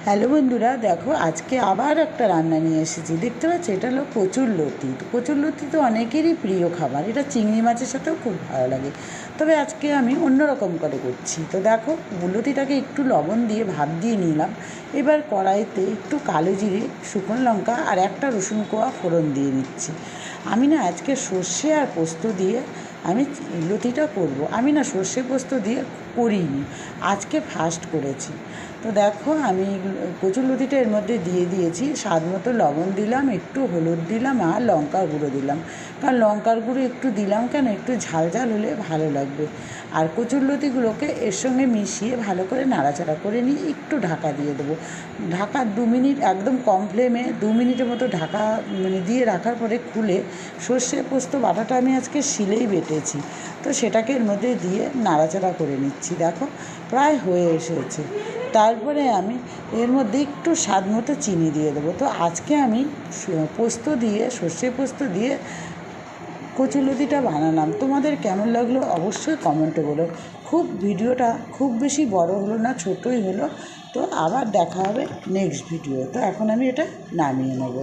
Hello বন্ধুরা, দেখো আজকে আবার একটা রান্না নিয়ে এসেছি। দেখতে পাচ্ছি এটা হলো কচুরলতি। তো কচুরলতি তো অনেকেরই প্রিয় খাবার, এটা চিংড়ি মাছের সাথেও খুব ভালো লাগে। তবে আজকে আমি অন্যরকম করে করছি। তো দেখো, লতিটাকে একটু লবণ দিয়ে ভাপ দিয়ে নিলাম। এবার কড়াইতে একটু কালো জিরে, শুকনো লঙ্কা আর একটা রসুন কোয়া ফোড়ন দিয়ে নিচ্ছি। আমি না আজকে সর্ষে আর পোস্ত দিয়ে আমি লতিটা করব। আমি না সর্ষে পোস্ত দিয়ে করিনি, আজকে ফার্স্ট করেছি। তো দেখো, আমি কচুরলতিটা এর মধ্যে দিয়ে দিয়েছি। স্বাদ মতো লবণ দিলাম, একটু হলুদ দিলাম আর লঙ্কার গুঁড়ো দিলাম। কারণ লঙ্কার গুঁড়ো একটু দিলাম কেন, একটু ঝাল ঝাল হলে ভালো লাগবে। আর কচুরলতিগুলোকে এর সঙ্গে মিশিয়ে ভালো করে নাড়াচাড়া করে নিয়ে একটু ঢাকা দিয়ে দেবো। ঢাকা 2 মিনিট, একদম কম ফ্লেমে 2 মিনিটের মতো ঢাকা দিয়ে রাখার পরে খুলে সর্ষে পোস্ত বাটাটা আমি আজকে শিলেই বেটেছি, তো সেটাকে এর মধ্যে দিয়ে নাড়াচাড়া করে নিচ্ছি। দেখো প্রায় হয়ে এসেছে। তারপরে আমি এর মধ্যে একটু স্বাদ মতো চিনি দিয়ে দেবো। তো আজকে আমি পোস্ত দিয়ে, সর্ষে পোস্ত দিয়ে কচুরলতিটা বানালাম। তোমাদের কেমন লাগলো অবশ্যই কমেন্টে বলো। ভিডিওটা খুব বেশি বড় হলো না, ছোটোই হলো। তো আবার দেখা হবে নেক্সট ভিডিও। তো এখন আমি এটা নামিয়ে নেব।